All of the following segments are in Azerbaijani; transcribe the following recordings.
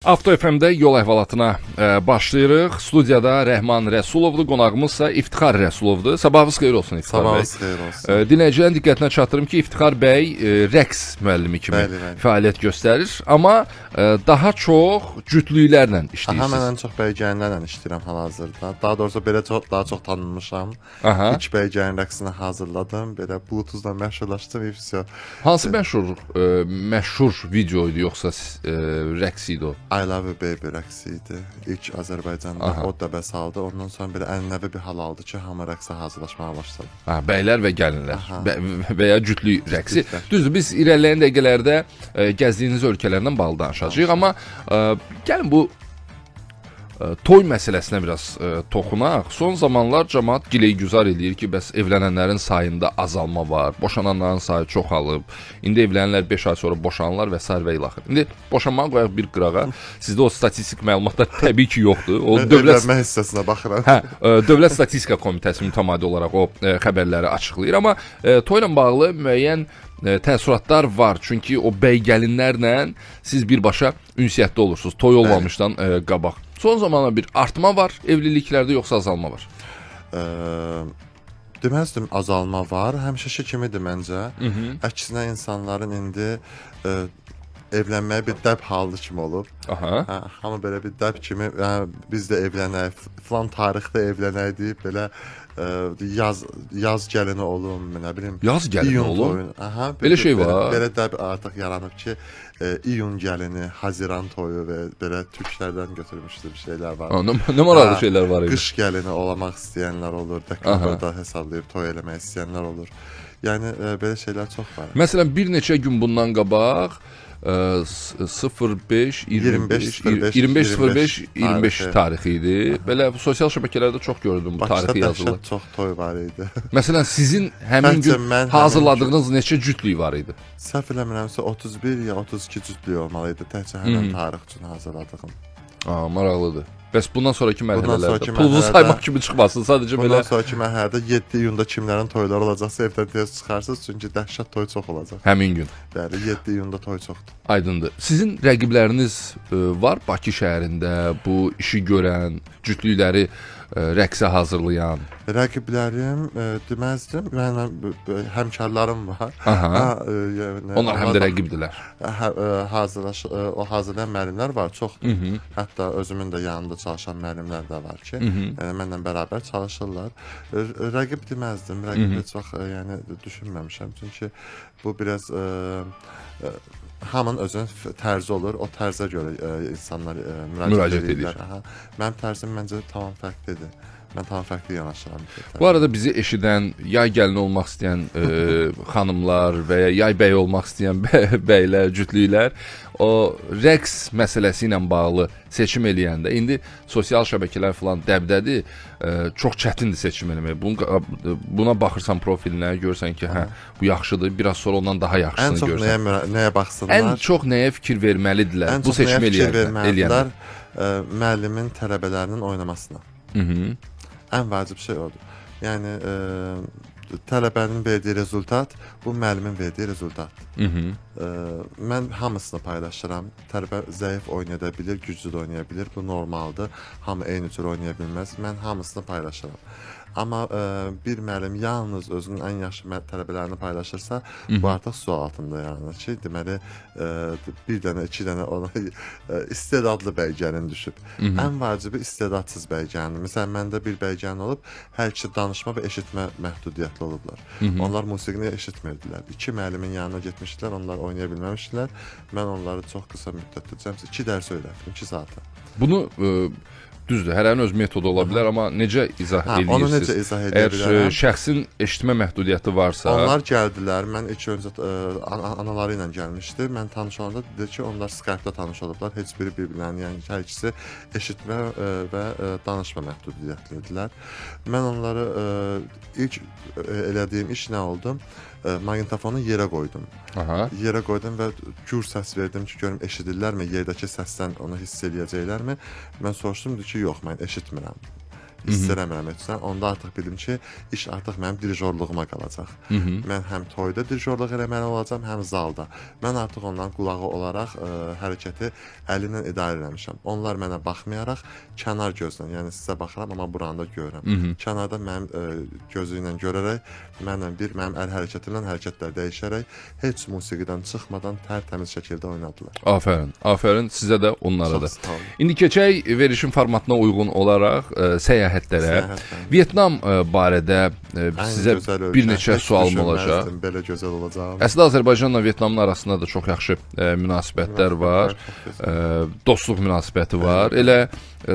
Avto FM-də yol əhvalatına başlayırıq. Studiyada Rəhman Rəsulovdur, qonağımızsa İftixar Rəsulovdur. Sabahınız xeyir olsun İftixar bəy. Sabahınız xeyir olsun. Dinləyicilərin diqqətinə çatdırım ki, İftixar bəy rəqs müəllimi kimi fəaliyyət göstərir, amma daha çox cütlüklərlə işləyirsiniz. Mən ən çox bəygənlərlə işləyirəm hal-hazırda. Daha doğrusu belə daha çox tanınmışam. İlk bəygənin rəqsini hazırladım, belə Bluetooth-la məşhurlaşdım və vəsə. Hansı məşhur video idi yoxsa rəqs idi o? I Love You Baby rəqsi idi. İlk Azərbaycanda o da bəs aldı. Ondan sonra belə ənənəvi bir hal aldı ki, hamı rəqsə hazırlaşmağa başladı. Bəylər və gəlinlər və ya cütlük rəqsi. Düzdür, biz irəliləyən dəqiqələrdə gəzdiyiniz ölkələrdən bağlı danışacağıq, amma gəlin bu toy məsələsinə biraz toxunaq. Son zamanlar cəmaət gileygüzar eləyir ki, bəs evlənənlərin sayında azalma var, boşananların sayı çoxalıb. İndi evlənənlər 5 ay sonra boşanırlar və sair və ilaxır. İndi boşanmağı qoyaq bir qırağa. Sizdə o statistik məlumatlar təbii ki yoxdur. O evlənmə hissəsinə baxıram. Dövlət Statistika Komitəsi mütəmadi olaraq o xəbərləri açıqlayır, amma toyla bağlı müəyyən təəssüratlar var. Çünki o bəy-gəlinlərlə siz birbaşa ünsiyyətdə olursunuz, toy olmamışdan qabaq. Son zamanlarda bir artma var evliliklərdə, yoxsa azalma var? Deməzdim azalma var, həmişəki kimidir məncə. Əksinə insanların indi evlənməyə bir dəb halı kimi olub. Hamı belə bir dəb kimi, biz də evlənək, filan tarixdə evlənək deyib belə yaz gəlini olum, nə bilim. Yaz gəlini olum? Belə şey var. Belə dəb artıq yaranıb ki, iyun gəlini, haziran toyu və belə türklərdən götürmüşdür bir şeylər var. Nə maraqlı şeylər var idi. Qış gəlini olamaq istəyənlər olur, dekabrda hesablayıb toy eləmək istəyənlər olur. Yəni belə şeylər çox var. Məsələn, bir neçə gün bundan qabaq 05 25 tarixi idi. Belə sosial şəbəkələrdə çox gördüm bu tarixi yazılı. Bakıda çox toy var idi. Məsələn, sizin həmin gün hazırladığınız neçə cütlük var idi? Səhv eləmirəmsə 31 ya 32 cütlük olmalı idi. Təkcə həmin tarix üçün hazırladığım. Maraqlıdır. Bəs bundan sonraki mərhələlərdə pulunuzu saymaq kimi çıxmasın, sadəcə belə. Bundan sonraki mərhələdə 7 iyunda kimlərin toyları olacaqsa evdən tez çıxarsınız, çünki dəhşət toy çox olacaq. Həmin gün. Bəli, 7 iyunda toy çoxdur. Aydındır. Sizin rəqibləriniz var Bakı şəhərində bu işi görən, cütlükləri rəqsə hazırlayan? Rəqiblərim deməzdim, mənim həmkarlarım var. Onlar həm də rəqibdilər. O hazırlayan müəllimlər var, çoxdur. Hətta özümün də yanında çalışan müəllimlər də var ki, mənlə bərabər çalışırlar. Rəqib deməzdim, rəqib heç vaxt yəni düşünməmişəm, çünki bu biraz hamının özünün tərzi olur, o tərzə görə insanlar müraciət edirlər. Mənim tərzim məncə tamam fərqlidir. Mən tamam fərqli yanaşıram. Bu arada bizi eşidən, yay gəlini olmaq istəyən xanımlar və ya yay bəyi olmaq istəyən bəylər, cütlüklər o rəqs məsələsi ilə bağlı seçim eləyəndə, indi sosial şəbəkələr falan dəbdədir, çox çətindir seçim eləmək. Buna baxırsan profilinə, görsən ki, bu yaxşıdır, biraz sonra ondan daha yaxşısını görsən. Ən çox nəyə baxsınlar? Ən çox nəyə fikir verməlidirlər bu seçim eləyənlər? Müəllimin tələbələrinin oynamasına. Ən vacib şey odur. Yəni tələbənin verdiyi rezultat bu müəllimin verdiyi rezultatdır. Mən hamısını paylaşıram. Tələbə zəif oynaya bilir, güclü də oynaya bilir. Bu normaldır. Hamı eyni cür oynaya bilməz. Mən hamısını paylaşıram. Amma bir müəllim yalnız özünün ən yaxşı tələbələrini paylaşırsa, bu artıq sual altında yaranır ki, deməli bir dənə, iki dənə ona istedadlı bəygəlin düşüb. Ən vacibi istedadsız bəygəlin. Məsələn, məndə bir bəygəlin olub, hər iki danışma və eşitmə məhdudiyyətli olublar. Onlar musiqini eşitmirdilər. 2 müəllimin yanına getmişdilər, onlar oynaya bilməmişdilər. Mən onları çox qısa müddətdə, cəmsi 2 dərs öyrətdim, 2 saata. Bunu düzdür, hərənin öz metodu ola bilər, amma necə izah edirsiniz? Onu necə izah edə bilərəm? Əgər şəxsin eşitmə məhdudiyyəti varsa... Onlar gəldilər, mən ilk öncə anaları ilə gəlmişdi. Mən tanış olanda dedi ki, onlar Skype-da tanış olublar. Heç biri bir-birlərini, yəni hər ikisi eşitmə və danışma məhdudiyyətlidirlər. Mən onları ilk elədiyim iş nə oldu? Maqnitofonu yerə qoydum. Yerə qoydum və gür səs verdim ki, görüm eşidirlərmi, yerdəki səsdən onu hiss eləyəcəklərmi? Mən soruşdum ki, yox, mən eşitmirəm. hiss eləmirəm heç nə. Onda artıq bildim ki, iş artıq mənim dirijorluğuma qalacaq. Mən həm toyda dirijorluq eləməli olacağam, həm zalda. Mən artıq onların qulağı olaraq hərəkəti əlimlə idarə eləmişəm. Onlar mənə baxmayaraq kənar gözlə, yəni sizə baxıram, amma buranı da görürəm. Kənarda mənim gözü ilə görərək, mənim əl hərəkətimlə hərəkətlər dəyişərək, heç musiqidən çıxmadan tərtəmiz şəkildə oynadılar. Afərin, afərin sizə də onlara da. Çox sağ olun. İndi keçək verişin formatına uyğun olaraq səyahətlərə. Vietnam barədə sizə bir neçə sualım olacaq. Belə gözəl olacaq. Əslində Azərbaycanla Vietnamın arasında da çox yaxşı münasibətlər var. Dostluq münasibəti var. Elə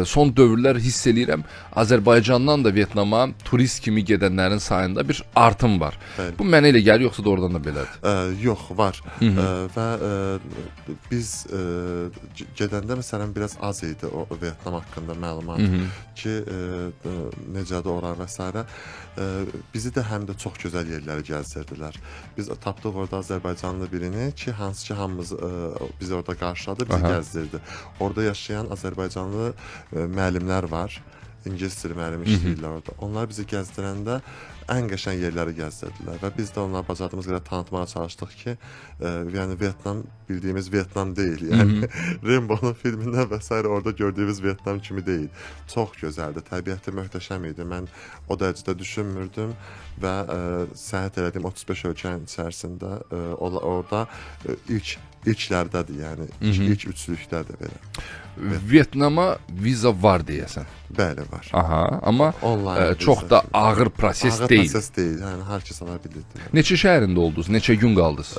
son dövrlər hiss eləyirəm, Azərbaycandan da Vietnama turist kimi gedənlərin sayında bir artım var. Bəli. Bu mənə elə gəlir, yoxsa doğrudan da belədir? Yox, var. Və biz gedəndə məsələn biraz az idi o Vietnam haqqında məlumat ki, necədir oran və s. Bizi də həm də çox gözəl yerləri gəzdirdilər. Biz tapdıq orada Azərbaycanlı birini ki, hansı ki hamımız bizi orada qarşıladı, bizi gəzdirdi. Orada yaşayan Azərbaycanlı müəllimlər var. İngilis dili müəllimi işləyirlər orada. Onlar bizi gəzdirəndə ən qəşəng yerləri gəzdirdilər və biz də onlara bacardığımız qədər tanıtmağa çalışdıq ki, yəni Vietnam bildiyimiz Vietnam deyil. Yəni Rimbaud'un filmindən və s. orada gördüyümüz Vietnam kimi deyil. Çox gözəldir, təbiəti möhtəşəm idi. Mən o dərəcədə düşünmürdüm və səyahət elədiyim 35 ölkənin içərisində orada ilklərdədir, yəni ilk üçlükdədir belə. Vietnama viza var deyəsən. Bəli, var. Aha, amma çox da ağır proses deyil. Ağır proses deyil, yəni hər kəs ala bilirdi. Neçə şəhərində oldunuz? Neçə gün qaldınız?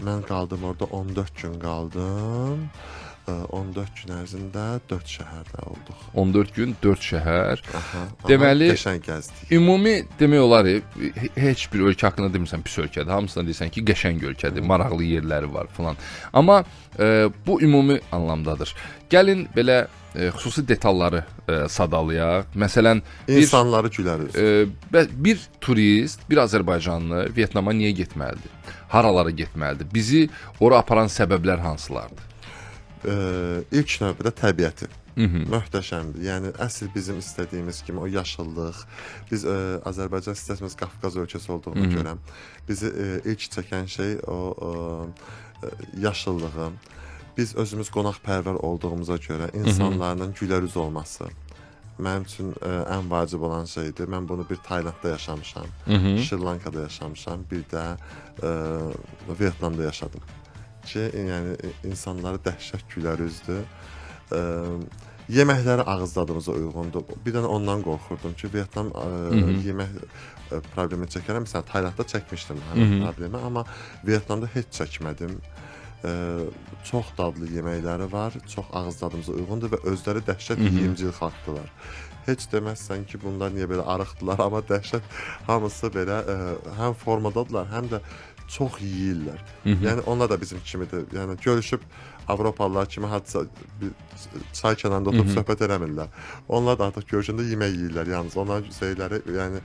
Mən qaldım orada 14 gün qaldım. 14 gün ərzində 4 şəhərdə olduq. 14 gün 4 şəhər. Deməli, qəşəng gəzdik. Ümumi demək olar, heç bir ölkə haqqında demirsən pis ölkədir. Hamısına deyirsən ki, qəşəng ölkədir, maraqlı yerləri var falan. Amma bu ümumi anlamdadır. Gəlin belə xüsusi detalları sadalayaq. Məsələn, insanları güləriz. Bir turist, bir Azərbaycanlı Vietnama niyə getməlidir? Haralara getməlidir? Bizi ora aparan səbəblər hansılardır? İlk növbədə təbiəti möhtəşəmdir. Yəni əsl bizim istədiyimiz kimi o yaşıllıq. Biz Azərbaycan istəsimiz Qafqaz ölkəsi olduğuna görə bizi ilk çəkən şey o yaşıllığı. Biz özümüz qonaqpərvər olduğumuza görə insanların gülərüz olması mənim üçün ən vacib olan şeydir. Mən bunu bir Taylandda yaşamışam, Şri Lankada yaşamışam, bir də Vietnamda yaşadım. Ki, yəni insanları dəhşət gülərüzdür. Yeməkləri ağız dadımıza uyğundur. Bir dənə ondan qorxurdum ki, Vietnam yemək problemi çəkərəm. Məsələn, Taylandda çəkmişdim həmin problemi, amma Vietnamda heç çəkmədim. Çox dadlı yeməkləri var, çox ağız dadımıza uyğundur və özləri dəhşət yeyimcil xalqdılar. Heç deməzsən ki, bunlar niyə belə arıqdılar, amma dəhşət hamısı belə həm formadadılar, həm də çox yeyirlər. Yəni onlar da bizim kimidir. Yəni görüşüb Avropalılar kimi hadisa çay kənarında oturub söhbət eləmirlər. Onlar da artıq görüşəndə yemək yeyirlər. Yalnız onların şeyləri, yəni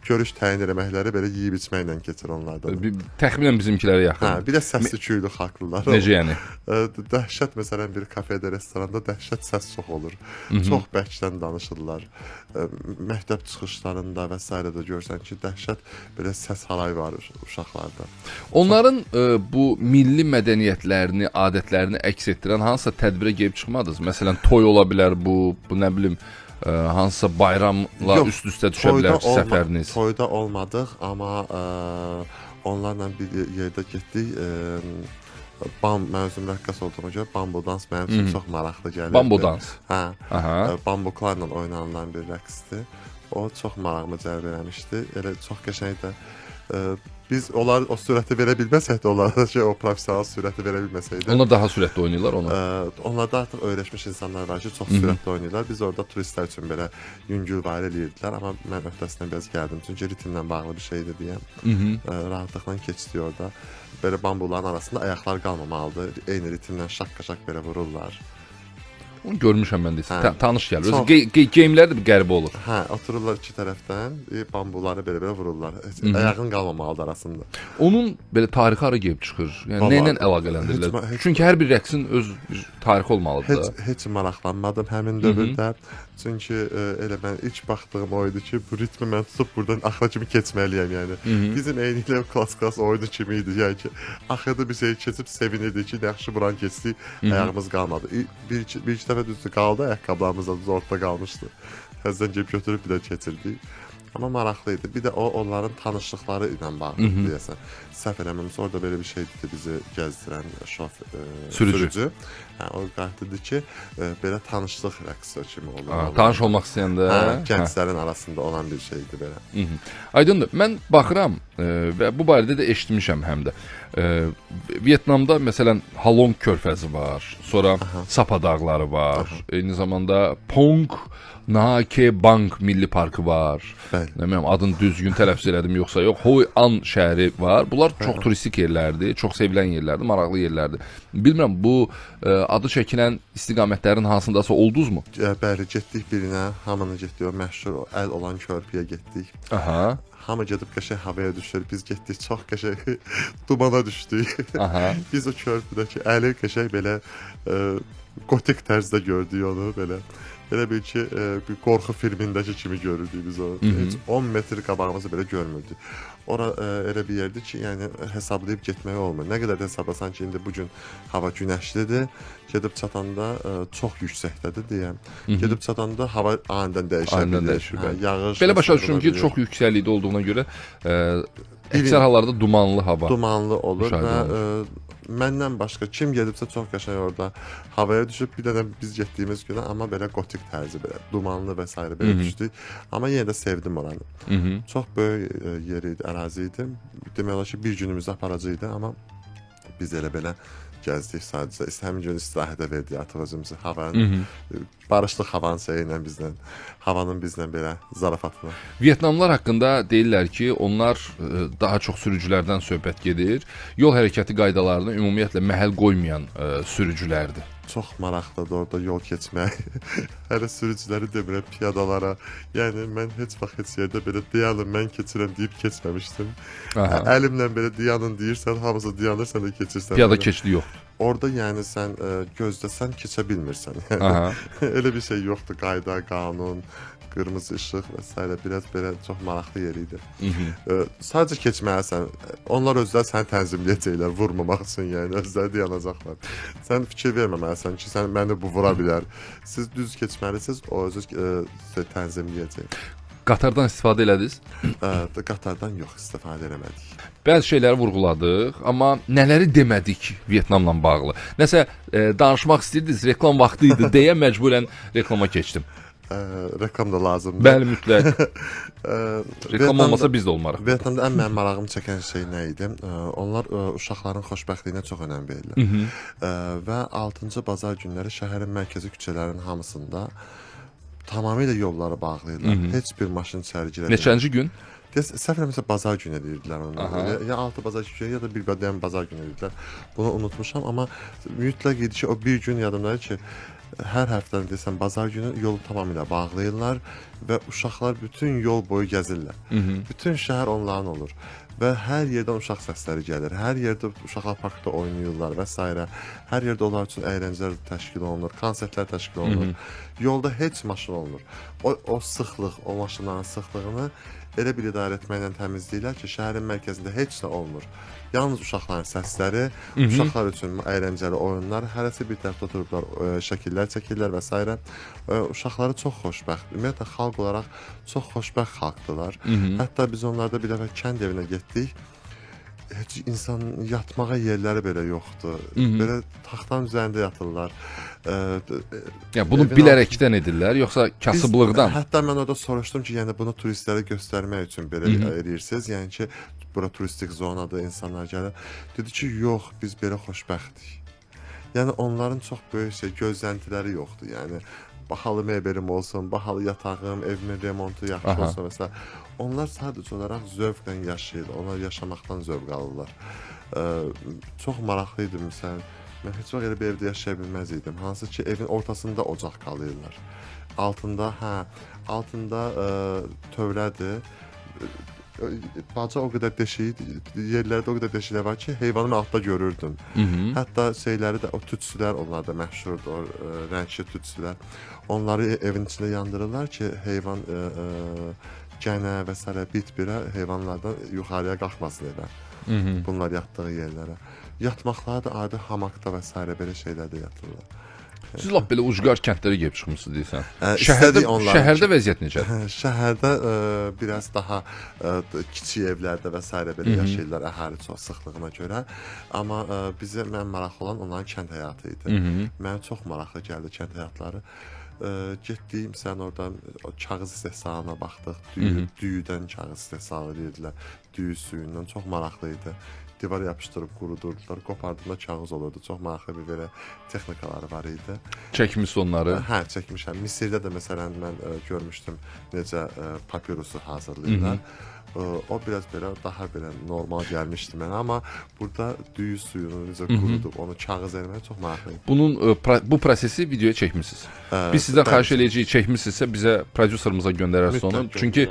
görüş təyin etməkləri belə yeyib içməklə keçir onlarda. Təxminən bizimkilərə yaxın. Hə, bir də səsli küylü xalqlılar. Necə yəni? Dəhşət məsələn bir kafedə, restoranda dəhşət səs çox olur. Çox bərkdən danışırlar. Məktəb çıxışlarında və s. də görsən ki, dəhşət belə səs halayı var uşaqlarda. Onların bu milli mədəniyyətlərini, adətlərini əks etdirən hansısa tədbirə gəlib çıxmadınız? Məsələn, toy ola bilər bu nə bilim, hansısa bayramla üst-üstə düşə bilər səfəriniz. Toyda olmadıq, amma onlarla bir yerdə getdik. Mən özüm rəqqas olduğuma görə bambu dans mənim üçün çox maraqlı gəlirdi. Bambu dans? Hə, bambuklarla oynanılan bir rəqsdir. O çox marağımı cəlb eləmişdi. Elə çox qəşəngdir. Biz onlar o sürəti verə bilməsək də, onlar ki, o professional sürəti verə bilməsək də. Onlar daha sürətli oynayırlar onu. Onlarda artıq öyrəşmiş insanlar var ki, çox sürətli oynayırlar. Biz orada turistlər üçün belə yüngülvari eləyirdilər, amma mən öhdəsindən biraz gəldim. Çünki ritmlə bağlı bir şeydir deyə. Rahatlıqla keçdi orada. Belə bambuların arasında ayaqlar qalmamalıdır. Eyni ritmlə şaqqa-şaq belə vururlar. Onu görmüşəm mən də. Hə. Tanış gəlir. Çox. Geyimlər də bir qəribə olur. Hə, otururlar iki tərəfdən, bambuları belə-belə vururlar. Heç ayağın qalmamalıdır arasında. Onun belə tarixi hara gəlib çıxır? Yəni Vallahi, nə ilə əlaqələndirirlər? heç- Çünki hər bir rəqsin öz bir tarixi olmalıdır da. Heç maraqlanmadım həmin dövrdə. Çünki elə mən ilk baxdığım o idi ki, bu ritmi mən tutub buradan axıra kimi keçməliyəm yəni. Bizim eynilə klass oyunu kimi idi. Yəni ki, axırda bir şey keçib sevinirdik ki, yaxşı buran keçdik, ayağımız qalmadı. Bir iki dəfə düzdür qaldı, ayaqqabılarımız da düz ortada qalmışdı. Təzədən gəlib götürüb bir də keçirdik. Amma maraqlı idi. Bir də onların tanışlıqları ilə bağlı deyəsən. Səhv eləmirəmsə orada belə bir şey idi bizi gəzdirən sürücü. Hə, o qayıtdı ki, belə tanışlıq rəqsi kimi olur. Tanış olmaq istəyəndə, gənclərin arasında olan bir şeydir belə. Aydındır. Mən baxıram və bu barədə də eşitmişəm həm də. Vyetnamda məsələn Halong körfəzi var, sonra Sapa dağları var, eyni zamanda Pong Naha Bank Milli Parkı var. Bəli. Nə bilmirəm adını düzgün tələffüz elədim yoxsa yox. Hoi An şəhəri var. Bunlar çox turistik yerlərdir, çox sevilən yerlərdir, maraqlı yerlərdir. Bilmirəm bu adı çəkilən istiqamətlərin hansındasa oldunuzmu? Bəli, getdik birinə, hamını getdik o məşhur əl olan körpüyə getdik. Aha. Hamı gedib qəşəng havaya düşür. Biz getdik, çox qəşəng dumana düşdük. Aha. Biz o körpüdəki əli qəşəng belə gotik tərzdə gördük onu belə. Elə bil ki, bir qorxu filmindəki kimi görürdük biz onu. Heç 10 metr qabağımızı belə görmürdük. Ora elə bir yerdir ki, yəni hesablayıb getmək olmur. Nə qədər də hesablasan ki, indi bu gün hava günəşlidir. Gedib çatanda çox yüksəkdədir deyəm. Gedib çatanda hava anidən dəyişir. Yağış. Belə başa düşürəm ki, çox yüksəklikdə olduğuna görə əksər hallarda dumanlı hava. Dumanlı olur və məndən başqa kim gedibsə çox qəşəng orada havaya düşüb bir də biz getdiyimiz günə amma belə gotik tərzi belə dumanlı və s. belə düşdük. Amma yenə də sevdim oranı. Çox böyük yer idi, ərazi idi. Demək olar ki, bir günümüzü aparacaqdı, amma biz elə belə gəzdik sadəcə. Həmin gün istirahətə verdik artıq özümüzü havanın, barışlıq havanın şeyi ilə bizlə, havanın bizlə belə zarafatına. Vyetnamlılar haqqında deyirlər ki, onlar daha çox sürücülərdən söhbət gedir. Yol hərəkəti qaydalarına ümumiyyətlə məhəl qoymayan sürücülərdir. Çox maraqlıdır orada yol keçmək. Hələ sürücüləri demirəm, piyadalara. Yəni mən heç vaxt heç yerdə belə dayanın, mən keçirəm deyib keçməmişdim. Əlimlə belə dayanın deyirsən, hamısı dayanır, sən də keçirsən. Piyada keçidi yoxdur. Orada yəni sən gözləsən keçə bilmirsən. Yəni, elə bir şey yoxdur, qayda, qanun, qırmızı işıq və s. biraz belə çox maraqlı yer idi. Sadəcə keçməlisən. Onlar özləri səni tənzimləyəcəklər, vurmamaq üçün, yəni özləri dayanacaqlar. Sən fikir verməməlisən ki, məni bu vura bilər. Siz düz keçməlisiniz, o özü tənzimləyəcək. Qatardan istifadə elədiniz? Qatardan yox, istifadə eləmədik. Bəzi şeyləri vurğuladıq, amma nələri demədik Vyetnamla bağlı? Nəsə danışmaq istəyirdiniz, reklam vaxtı idi deyə məcburən reklama keçdim. Reklam da lazımdır. Bəli, mütləq. Reklam olmasa biz də olmarıq. Vyetnamda ən mənim marağımı çəkən şey nə idi? Onlar uşaqların xoşbəxtliyinə çox önəm verirlər. Və 6-cı bazar günləri şəhərin mərkəzi küçələrinin hamısında tamamilə yolları bağlayırlar. Heç bir maşın içəri girə bilmir. Neçənci gün? Səhv eləmirəmsə bazar günü deyirdilər onu. Ya 6 bazar günü ya da bir bədəyən bazar günü deyirdilər. Bunu unutmuşam, amma mütləq idi ki, o bir gün yadımdadır ki, hər həftə desəm bazar günü yolu tamamilə bağlayırlar və uşaqlar bütün yol boyu gəzirlər. Bütün şəhər onların olur və hər yerdən uşaq səsləri gəlir. Hər yerdə uşaqlar parkda oynayırlar və s. Hər yerdə onlar üçün əyləncələr təşkil olunur, konsertlər təşkil olunur. Yolda heç maşın olmur. O sıxlıq, o maşınların sıxlığını elə bir idarə etməklə təmizləyirlər ki, şəhərin mərkəzində heç nə olmur. Yalnız uşaqların səsləri, uşaqlar üçün əyləncəli oyunlar, hərəsi bir tərəfdə oturublar, şəkillər çəkirlər və s. Uşaqları çox xoşbəxt, ümumiyyətlə xalq olaraq çox xoşbəxt xalqdılar. Hətta biz onlarda bir dəfə kənd evinə getdik. Heç insan yatmağa yerləri belə yoxdur. Belə taxtanın üzərində yatırlar. Yəni bunu bilərəkdən edirlər, yoxsa kasıblıqdan? Hətta mən orada soruşdum ki, yəni bunu turistlərə göstərmək üçün belə edirsiniz. Yəni ki, bura turistik zonadır, insanlar gəlir. Dedi ki, yox, biz belə xoşbəxtik. Yəni onların çox böyük gözləntiləri yoxdur. Yəni bahalı mebelim olsun, bahalı yatağım, evimin remontu yaxşı olsun və s. Onlar sadəcə olaraq zövqlə yaşayırlar. Onlar yaşamaqdan zövq alırlar. Çox maraqlı idi məsələn. Mən heç vaxt elə bir evdə yaşaya bilməz idim. Hansı ki, evin ortasında ocaq qalırlar. Altında tövlədir. Baca o qədər deşik, yerlərdə o qədər deşiklər var ki, heyvanı mən altda görürdüm. Hətta şeyləri də, o tütsülər, onlar da məşhurdur, o rəngli tütsülər. Onları evin içində yandırırlar ki, heyvan gənə və s. bit-birə heyvanlardan yuxarıya qalxmasın elə. Bunlar yatdığı yerlərə. Yatmaqları da adi hamakda və s. belə şeylərdə yatırlar. Siz lap belə ucqar kəndlərə gedib çıxmısınız deyirsən. Şəhərdə vəziyyət necədir? Şəhərdə biraz daha kiçik evlərdə və s. belə yaşayırlar əhali çox sıxlığına görə. Amma bizə mən maraqlı olan onların kənd həyatı idi. Mənə çox maraqlı gəldi kənd həyatları. Getdiyim sən oradan kağız istehsalına baxdıq. Düyüdən kağız istehsal edirdilər. Düyü suyundan çox maraqlı idi. Divara yapışdırıb qurudurdular. Qopardığında kağız olurdu. Çox maraqlı bir belə texnikaları var idi. Çəkmiş onları? Hə, çəkmişəm. Misirdə də məsələn mən görmüşdüm necə papirusu hazırlayırlar. O biraz belə daha belə normal gəlmişdi mənə, amma burada düyü suyunu necə qurudub onu kağız eləmək çox maraqlı idi. Bu prosesi videoya çəkmisiniz. Biz sizdən xahiş edəcəyik, çəkmisinizsə bizə prodüserimiza göndərərsiniz onu. Çünki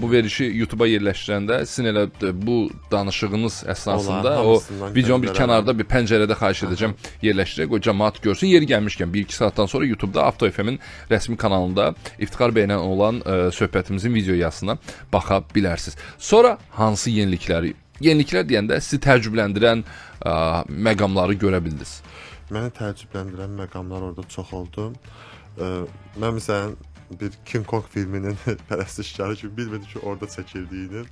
bu verişi YouTube-a yerləşdirəndə sizin elə bu danışığınız əsnasında o videonun bir kənarda bir pəncərədə xahiş edəcəm yerləşdirək, o cəmaət görsün. Yeri gəlmişkən 1-2 saatdan sonra YouTube-da Avto FM-in rəsmi kanalında İftixar bəylə olan söhbətimizin video yazısına baxa bilərsiniz. Sonra hansı yeniliklər deyəndə sizi təəccübləndirən məqamları görə bildiniz? Məni təəccübləndirən məqamlar orada çox oldu. Mən məsələn bir King Kong filminin pərəstişkarı kimi bilmədim ki, orada çəkildiyini.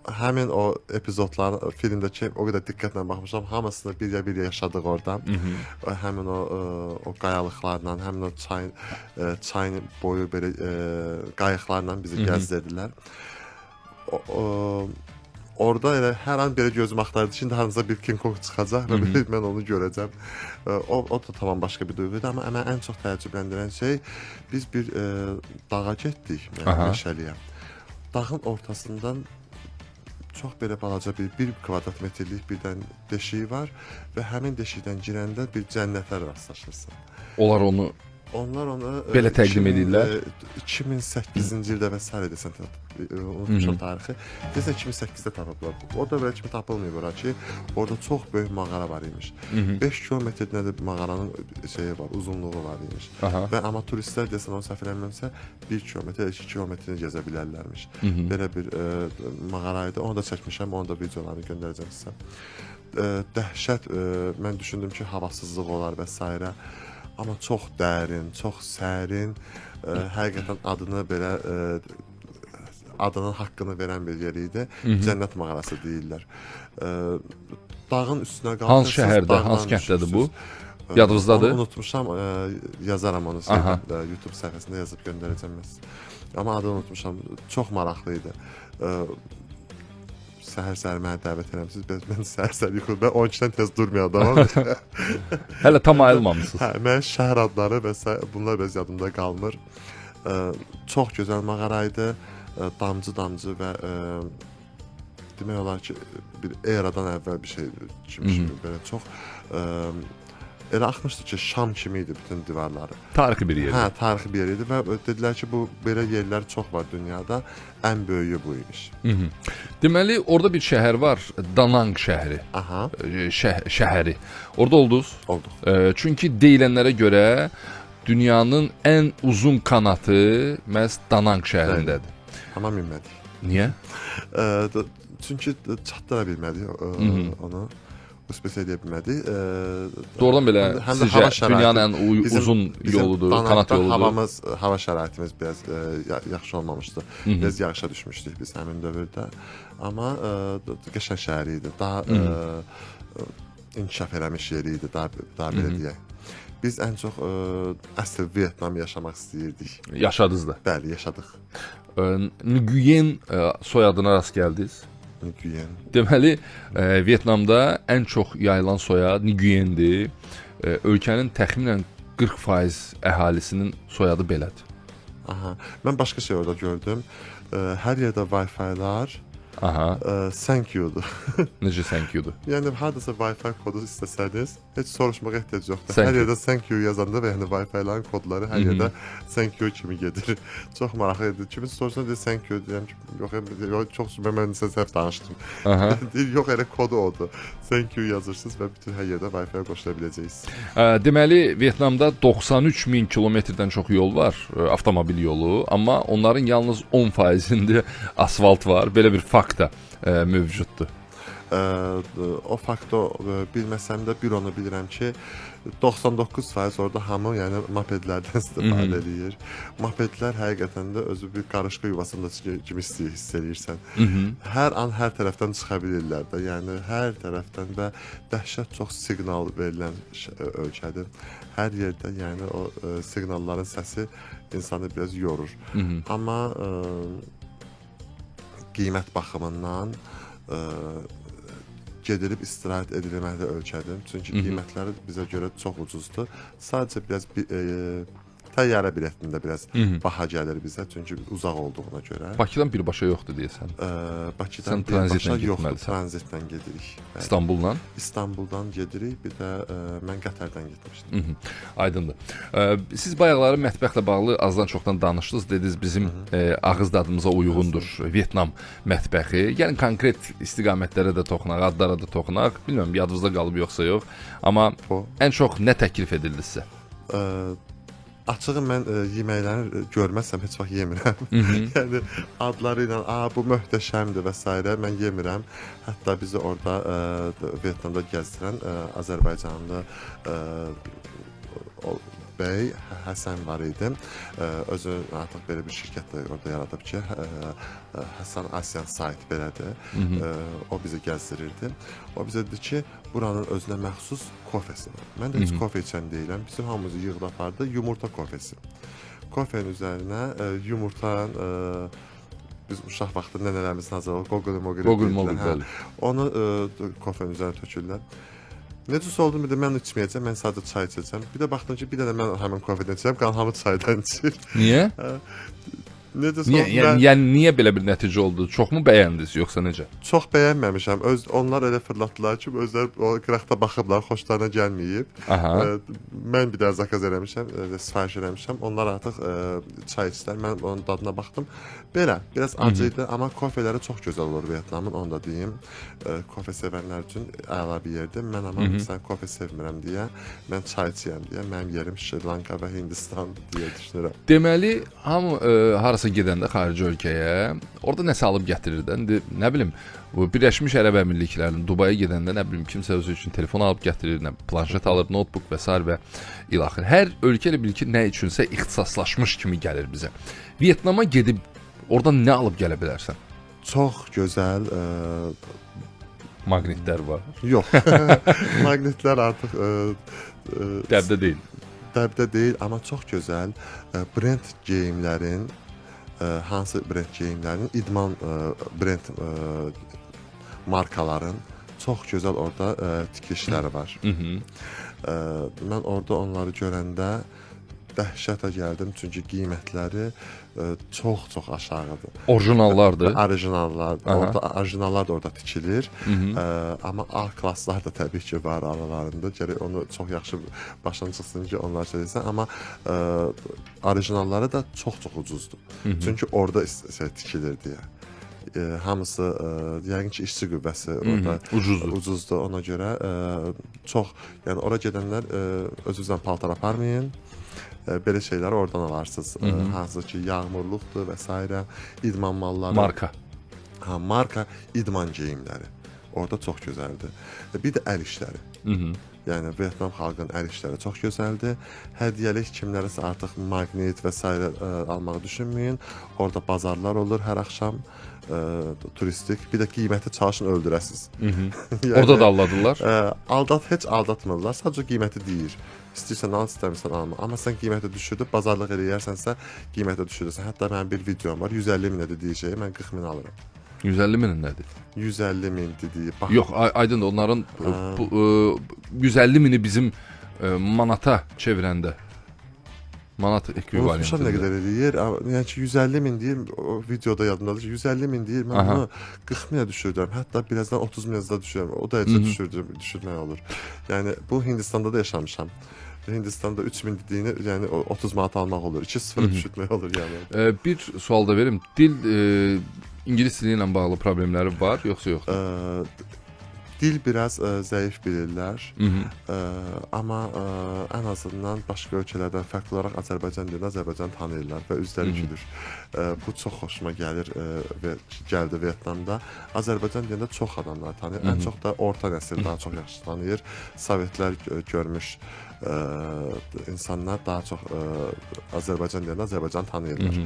Həmin o epizodlar filmdəki o qədər diqqətlə baxmışam, hamısını bir yaşadıq orada. Həmin o qayalıqlarla, həmin o çayın boyu belə qayıqlarla bizi gəzdirdilər. Orada elə hər an belə gözüm axtardı. Şimdi hansısa bir King Kong çıxacaq və mən onu görəcəm. O da tamam başqa bir duyğu idi, amma mənə ən çox təəccübləndirən şey biz bir dağa getdik, meşəliyə. Dağın ortasından çox belə balaca bir kvadrat metrlik birdən deşiyi var və həmin deşikdən girəndə bir cənnətə rastlaşırsan. Onlar onu belə təqdim edirlər. 2008-ci ildə və s. desən, unutmuşam tarixi. Desən 2008-də tapıblar. O da belə kimi tapılmayıb ora ki, orada çox böyük mağara var imiş. 5 kilometrdə də mağaranın şeyi var, uzunluğu var imiş. Və amma turistlər desən, onu səhv eləmirəmsə 1 kilometr, 2 kilometrini gəzə bilərlərmiş. Belə bir mağara idi. Onu da çəkmişəm, onu da videolarını göndərəcəm sizə. Dəhşət, mən düşündüm ki, havasızlıq olar və s. Amma çox dərin, çox sərin, həqiqətən adının haqqını verən bir yer idi. Cənnət mağarası deyirlər. Dağın üstünə qalxırsınız. Hansı şəhərdə, hansı kənddədir bu? Yadınızdadır? Onu unutmuşam, yazaram onu YouTube səhifəsində yazıb göndərəcəm mən. Amma adını unutmuşam, çox maraqlı idi. Səhər-səhər mənə dəvət eləmişsiniz. Mən səhər-səhər yuxuda, mən 12-dən tez durmayan adamam. Hələ tam ayılmamışsınız. Mən şəhər adları və bunlar bəz yadımda qalmır. Çox gözəl mağara idi. Damcı və demək olar ki, bir eradan əvvəl bir şey kimi belə çox elə axmışdı ki, Şam kimi idi bütün divarları. Tarixi bir yer. Hə, tarixi bir yer idi və dedilər ki, bu belə yerlər çox var dünyada. Ən böyüyü bu imiş. Deməli, orada bir şəhər var, Danang şəhəri. Şəhəri. Orada oldunuz? Olduq. Çünki deyilənlərə görə dünyanın ən uzun kanatı məhz Danang şəhərindədir. Amma minmədik. Niyə? Çünki çatdıra bilmədik onu. Uspes edə bilmədik. Doğrudan belə sizcə dünyanın ən uzun yoludur, kanat yoludur. Hava şəraitimiz biraz yaxşı olmamışdı. Biraz yağışa düşmüşdük biz həmin dövrdə. Amma qəşəng şəhər idi. Daha inkişaf eləmiş yeri idi, daha belə deyək. Biz ən çox əsl Vyetnamı yaşamaq istəyirdik. Yaşadınız da. Bəli, yaşadıq. Nguyen soyadına rast gəldiniz. Nguyen. Deməli, Vyetnamda ən çox yayılan soyad Nguyendir. Ölkənin təxminən 40% əhalisinin soyadı belədir. Mən başqa şey orada gördüm. Hər yerdə Wi-Fi-lar Aha. Thank you'dur. Necə thank you'dur? Yəni hardasa Wi-Fi kodu istəsəniz, heç soruşmağa ehtiyac yoxdur. Thank Hər you. yerdə thank you yazanda və yəni Wi-Fi-ların kodları hər yerdə thank you kimi gedir. Çox maraqlıdır. Kimin soruşsa deyir thank you deyirəm ki, yox, çox mən sizə səhv danışdım. Aha. Deyir, yox, elə kodu odur. Thank you yazırsınız və bütün hər yerdə Wi-Fi-yə qoşula biləcəksiniz. Deməli, Vyetnamda 93 min kilometrdən çox yol var, avtomobil yolu, amma onların yalnız 10%-ində asfalt var. Belə bir fakt da mövcuddur. O faktı bilməsəm də bir onu bilirəm ki, 99% orada hamı, yəni mopedlərdən istifadə edir. Mopedlər həqiqətən də özü bir qarışqa yuvasında kimi hiss edirsən. Hər an hər tərəfdən çıxa bilirlər də. Yəni hər tərəfdən və dəhşət çox siqnal verilən ölkədir. Hər yerdə, yəni o siqnalların səsi insanı biraz yorur. Amma qiymət baxımından gedilib istirahət edilməli ölkədir. Çünki qiymətləri bizə görə çox ucuzdur. Sadəcə biraz təyyarə biletində biraz baha gəlir bizə, çünki uzaq olduğuna görə. Bakıdan birbaşa yoxdur deyəsən. Bakıdan birbaşa yoxdur, tranzitlə gedirik. İstanbulla? İstanbuldan gedirik, bir də mən Qətərdən getmişdim. Aydındır. Siz bayaqları mətbəxlə bağlı azdan çoxdan danışdınız, dediniz bizim ağız dadımıza uyğundur Vyetnam mətbəxi. Yəni konkret istiqamətlərə də toxunaq, adlara da toxunaq. Bilmirəm, yadınızda qalıb yoxsa yox. Amma ən çox nə təklif edildi sizə? Açığı mən yeməkləri görməsəm heç vaxt yemirəm. Yəni adları ilə bu möhtəşəmdir və s. mən yemirəm. Hətta bizi orada Vyetnamda gəzdirən Azərbaycanlı bəy Həsən var idi. Özü artıq belə bir şirkət də orada yaradıb ki, Həsən Asian Site belədir. O bizi gəzdirirdi. O bizə dedi ki, buranın özünə məxsus kofesi var. Mən də heç kofe içən deyiləm. Bizim hamımızı yığıb apardı yumurta kofesi. Kofenin üzərinə yumurta, biz uşaq vaxtı nənələrimizin hazırladığı qoqul-moqul. Onu kofenin üzərinə tökürlər. Necəsə oldu bir də mən içməyəcəm, mən sadəcə çay içəcəm. Bir də baxdım ki, bir də mən həmin kofedən içirəm, qalan hamı çaydan içir. Niyə? Necə yəni niyə belə bir nəticə oldu? Çoxmu bəyəndiniz yoxsa necə? Çox bəyənməmişəm. Onlar elə fırlatdılar ki, özləri o qıraqda baxıblar, xoşlarına gəlməyib. Mən bir də zakaz eləmişəm, sifariş eləmişəm. Onlar artıq çay içdilər. Mən onun dadına baxdım. Belə, biraz acı idi, amma kofeləri çox gözəl olur Vyetnamın, onu da deyim. Kofe sevənlər üçün əla bir yerdir. Mən amma sən kofe sevmirəm deyə, mən çay içəyəm deyə, mənim yerim Şri Lanka və Hindistan deyə düşünürəm. Deməli, hamı harasa gedəndə xarici ölkəyə, orada nəsə alıb gətirir də. İndi nə bilim, bu Birləşmiş Ərəb Əmirliklərinin Dubaya gedəndə nə bilim kimsə özü üçün telefon alıb gətirir, nə planşet alır, notebook və s. və ilaxır. Hər ölkə ilə bil ki, nə üçünsə ixtisaslaşmış kimi gəlir bizə. Vyetnama gedib oradan nə alıb gələ bilərsən? Çox gözəl maqnitlər var. Yox. Maqnitlər artıq dəbdə deyil. Dəbdə deyil, amma çox gözəl brend geyimlərin, hansı brend geyimlərin, idman brend markaların çox gözəl orada tikilişləri var. Mən orada onları görəndə dəhşətə gəldim, çünki qiymətləri çox aşağıdır. Orijinallardır. Orijinallar da orada tikilir. Amma A klasslar da təbii ki var aralarında. Gərək onu çox yaxşı başdan çıxsın ki, onlar söyləsən. Amma orijinalları da çox ucuzdur. Çünki orada tikilir deyə. Hamısı yəqin ki işçi qüvvəsi orada ucuzdur. Ona görə çox, yəni ora gedənlər özünüzlə paltar aparmayın. Belə şeyləri oradan alarsınız. Hansı ki yağmurluqdur və s. idman malları. Marka. Marka idman geyimləri. Orada çox gözəldir. Bir də əl işləri. Yəni Vyetnam xalqının əl işləri çox gözəldir. Hədiyyəlik kimlərəsə artıq maqnit və s. almağı düşünməyin. Orada bazarlar olur hər axşam. Turistik. Bir də qiyməti çalışın öldürəsiniz. Yəni, orada da aldadırlar? Heç aldatmırlar. Sadəcə qiyməti deyir. İstəyirsən al, istəmirsən alma. Amma sən qiyməti düşürdün, bazarlıq eləyərsənsə qiyməti düşürürsən. Hətta mənim bir videom var, 150 min deyəcəyi, mən 40 min alıram. 150 min nədir? 150 min dediyi. Yox, aydındır, onların 150 mini bizim manata çevirəndə. Manat Unutmuşam nə ekvivalentidir. qədər eləyir. Yəni ki 150 min deyir, o videoda yadımdadır ki 150 min deyir. Mən Aha. bunu 40 minə düşürdüm. Hətta birazdan 30 minə də düşürəm. O dərəcə düşürmək olur. Yəni bu Hindistanda da yaşamışam. Hindistanda 3000 dediyini, yəni 30 manat almaq olur. 2-0 düşürtmək olur yəni. Bir sual da verim. Dil ingilis dili ilə bağlı problemləri var, yoxsa yox? Dil biraz zəif bilirlər. Amma ən azından başqa ölkələrdən fərqli olaraq Azərbaycan dilini Azərbaycan tanıyırlar və üzləri gülür. Bu çox xoşuma gəlir və gəldi Vyetnamda. Azərbaycan dilində çox adamlar tanıyır. Ən çox da orta nəsil daha çox yaxşı tanıyır. Sovetlər görmüş insanlar daha çox Azərbaycan dilində Azərbaycan tanıyırlar.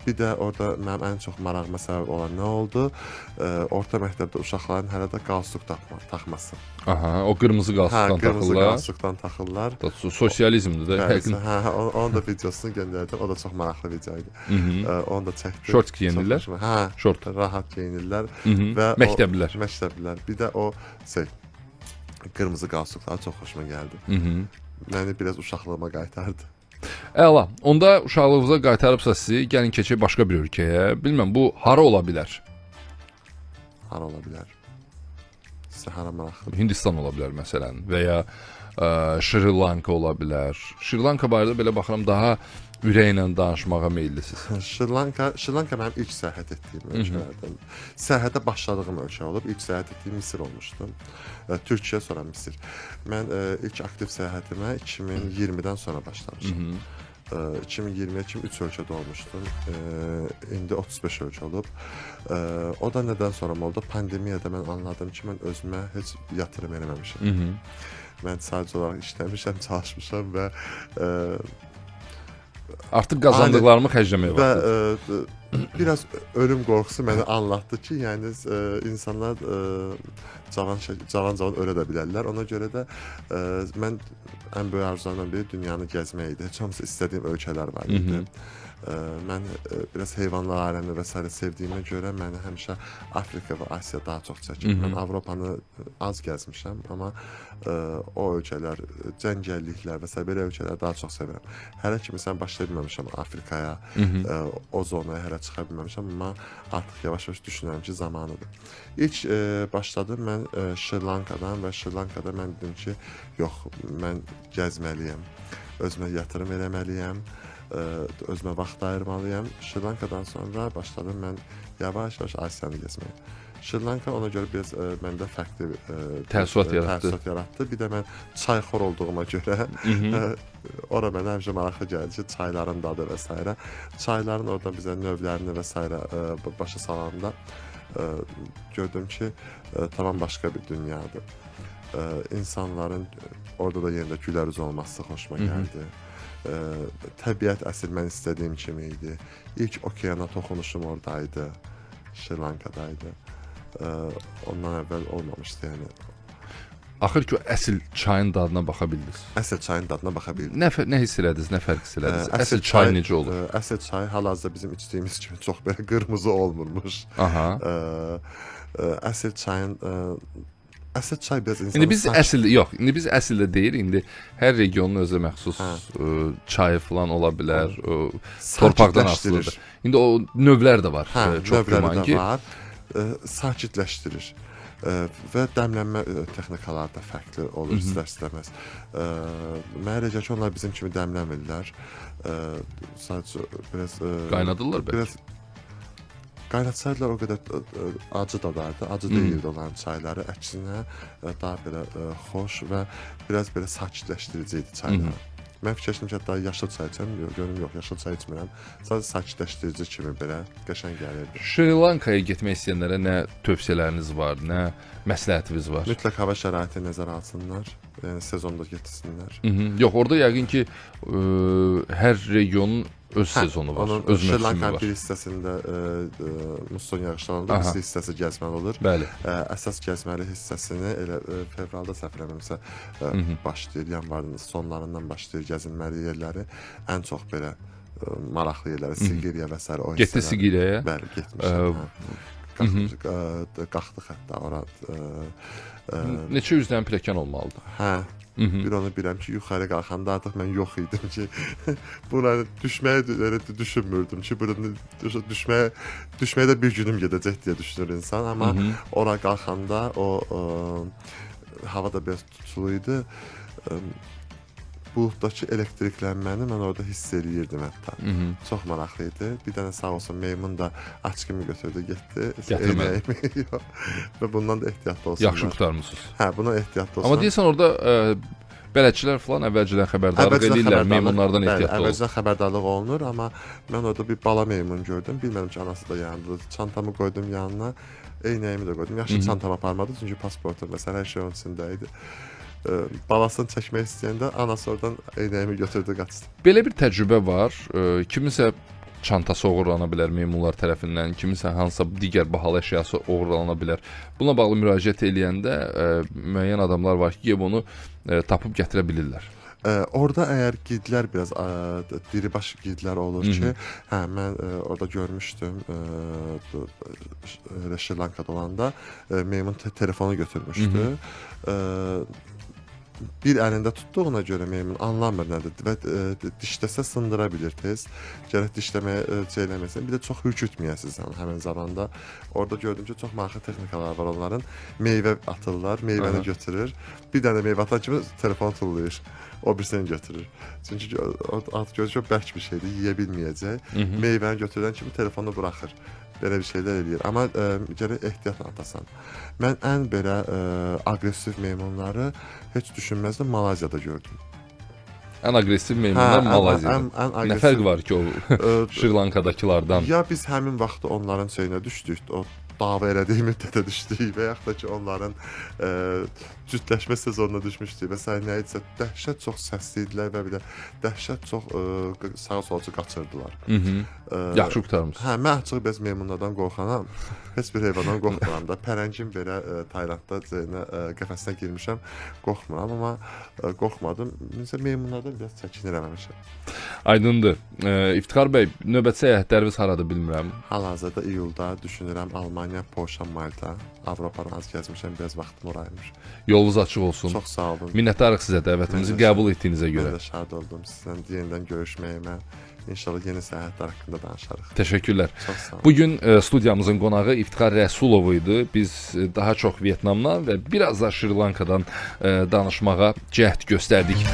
Bir də orada mənim ən çox marağıma səbəb olan nə oldu? Orta məktəbdə uşaqların hələ də qalstuk taxması. Aha, o qırmızı qalstukdan Hə, qırmızı taxırlar. qalstukdan taxırlar. Sosializmdir də. Hə, onun da videosunu göndərdim. O da çox maraqlı video idi. Onu da çəkdim. Short geyinirlər. Hə, Short. Rahat geyinirlər Və məktəblilər. Məktəblilər. Bir də o qırmızı qalstuklar çox xoşuma gəldi. Məni biraz uşaqlığıma qaytardı. Əla. Onda uşaqlığınıza qaytarıbsa sizi, gəlin keçək başqa bir ölkəyə. Bilməm bu hara ola bilər? Hara ola bilər? Sizə hara maraqlıdır? Hindistan ola bilər məsələn və ya Şri Lanka ola bilər. Şri Lanka barədə belə baxıram daha ürəklə danışmağa meyillisiniz. Şri Lanka mənim ilk səyahət etdiyim ölkələrdən. Səyahətə başladığım ölkə olub. İlk səyahət etdiyim Misir olmuşdu. Türkiyə, sonra Misir. Mən ilk aktiv səyahətimə 2020-dən sonra başlamışam. 2020-yə kimi 3 ölkədə olmuşdum. İndi 35 ölkə olub. O da nədən sonra oldu? Pandemiyada mən anladım ki, mən özümə heç yatırım eləməmişəm. Mən sadəcə olaraq işləmişəm, çalışmışam və artıq qazandıqlarımı xərcləməyə və biraz ölüm qorxusu məni anlatdı ki, yəni insanlar cavan ölə də bilərlər. Ona görə də mən ən böyük arzularımdan biri dünyanı gəzmək idi. Heç olmasa istədiyim ölkələr var idi. Mən biraz heyvanlar aləmini və s. sevdiyimə görə məni həmişə Afrika və Asiya daha çox çəkir. Mən Avropanı az gəzmişəm, amma o ölkələr, cəngəlliklər və s. belə ölkələri daha çox sevirəm. Hələ kimi sən başlaya bilməmişəm Afrikaya, o zonaya hələ çıxa bilməmişəm, amma artıq yavaş-yavaş düşünürəm ki, zamanıdır. İlk başladım mən Şri Lankadan və Şri Lankada mən dedim ki, yox, mən gəzməliyəm, özümə yatırım eləməliyəm, özümə vaxt ayırmalıyam. Şri Lankadan sonra başladım mən yavaş-yavaş Asiyanı gəzməyə. Şri Lanka ona görə biraz məndə fərqli təəssürat yaratdı. Bir də mən çayxor olduğuma görə ora mənə həmişə maraqlı gəldi ki, çayların dadı və s. Çayların orada bizə növlərini və s. başa salanda gördüm ki, tamam başqa bir dünyadır. İnsanların orada da yenə də gülərüz olması xoşuma gəldi. Təbiət əsl mən istədiyim kimi idi. İlk okeana toxunuşum oradaydı. Şri Lankadaydı. Ondan əvvəl olmamışdı yəni. Axır ki, əsl çayın dadına baxa bildiniz. Əsl çayın dadına baxa bildim. Nə hiss elədiniz, nə fərq hiss elədiniz? Əsl çay necə olur? Əsl çay hal-hazırda bizim içdiyimiz kimi çox belə qırmızı olmurmuş. Aha. Əsl çayın əsl çay biraz insanı... İndi biz əsldə deyir, indi hər regionun özə məxsus çayı falan ola bilər, torpaqdan asılıdır. İndi o növlər də var, çox güman ki. Sakitləşdirir və dəmlənmə texnikaları da fərqli olur istər-istəməz. Mənə elə gəlir ki, onlar bizim kimi dəmləmirlər. Sadəcə biraz... Qaynadırlar bəlkə. Qaynatsaydılar o qədər acı dadardı, acı deyildi olan çayları. Əksinə daha belə xoş və biraz belə sakitləşdirici idi çaylar. Mən fikirləşdim ki, hətta yaşıl çay içəm, görüm yox, yaşıl çay içmirəm. Sadəcə sakitləşdirici kimi belə qəşəng gəlirdi. Şri Lankaya getmək istəyənlərə nə tövsiyələriniz var, nə məsləhətiniz var? Mütləq hava şəraiti nəzərə alsınlar, yəni sezonda getsinlər. Yox, orada yəqin ki, hər regionun öz sezonu var, öz mövsümü var. Şri Lankanın bir hissəsində muson yağışlarında bir hissəsi gəzməli olur. Bəli. Əsas gəzməli hissəsini elə fevralda səhv eləmirəmsə başlayır, yanvarın sonlarından başlayır gəzilməli yerləri. Ən çox belə maraqlı yerləri, Sigiriya və s. o hissələr. Getdi Sigiriyaya? Bəli, getmişəm. Qalxdıq hətta ora. Neçə yüzdən pilləkən olmalıdır? Hə, Bir onu bilirəm ki, yuxarı qalxanda artıq mən yox idim ki, buna düşməyi düşünmürdüm ki, burada düşməyə də bir günüm gedəcək deyə düşünür insan, amma ora qalxanda o hava da biraz tutulu idi. Buluddakı elektriklənməni mən orada hiss eləyirdim hətta. Çox maraqlı idi. Bir dənə sağ olsun meymun da açqımı götürdü, getdi. Gətirmədi. Və bundan da ehtiyatlı olsunlar. Yaxşı qurtarmısınız. Hə, buna ehtiyatlı olsunlar. Amma deyirsən orada bələdçilər falan əvvəlcədən xəbərdarlıq edirlər, meymunlardan ehtiyatlı olun. Əvvəlcədən xəbərdarlıq olunur, amma mən orada bir bala meymun gördüm. Bilmədim ki, anası da yanındadır. Çantamı qoydum yanına, eynəyimi də qoydum. Yaxşı çantam aparmadı, çünki pasportum məsələn hər şey onun içində idi. Balasını çəkmək istəyəndə anası oradan eynəyimi götürdü, qaçdı. Belə bir təcrübə var. Kimisə çantası oğurlana bilər meymunlar tərəfindən, kimisə hansısa digər bahalı əşyası oğurlana bilər. Buna bağlı müraciət eləyəndə müəyyən adamlar var ki, gəlib onu tapıb gətirə bilirlər. Orada əgər gidlər biraz diribaş gidlər olur ki, hə mən orada görmüşdüm Şri Lankada olanda meymun telefonu götürmüşdü. Bir əlində tutduğuna görə meymun anlamır nədir və dişləsə sındıra bilir tez. Gərək dişləməyə eləməsin. Bir də çox hürkütməyəsiz həmin zamanda. Orada gördüm ki, çox maraqlı texnikalar var onların. Meyvə atırlar, meyvəni götürür. Bir dənə meyvə atan kimi telefonu tullayır. O birisini götürür. Çünki artıq görür ki, bərk bir şeydir, yeyə bilməyəcək. Meyvəni götürən kimi telefonu buraxır. Belə bir şeylər eləyir. Amma gərək ehtiyatla atasan. Mən ən belə aqressiv meymunları heç düşünməzdim, Malayziyada gördüm. Ən aqressiv meymunlar Malayziyada. Nə fərq var ki, o Şri Lankadakılardan? Ya biz həmin vaxtda onların şeyinə düşdük, o dava elədiyi müddətə düşdük və yaxud da ki, onların cütləşmə sezonuna düşmüşdük və nə isə dəhşət çox səsli idilər və bir də dəhşət çox sağa-solcu qaçırdılar. Yaxşı qurtarmısınız. Hə, mən açıq bez meymunlardan qorxanam. Heç bir heyvandan qorxmuram da. Pələngin belə Taylandda qəfəsinə girmişəm, qorxmuram, amma qorxmadım. Məsələn, meymunlardan biraz çəkinirəm həmişə. Aydındır. İftixar bəy, növbəti səyahətləriniz haradır bilmirəm. Hal-hazırda iyulda düşünürəm Almaniya, Polşa, Malta, Avropanı az gəzmişəm, biraz vaxtım oraymış. Yolunuz açıq olsun. Çox sağ olun. Minnətdarıq sizə dəvətimizi qəbul etdiyinizə görə. Mən də şad oldum sizlə yenidən görüşməyimə. İnşallah yeni səyahətlər haqqında danışarıq. Təşəkkürlər. Çox sağ olun. Bugün studiyamızın qonağı İftixar Rəsulov idi. Biz daha çox Vyetnamdan və biraz da Şri Lankadan danışmağa cəhd göstərdik.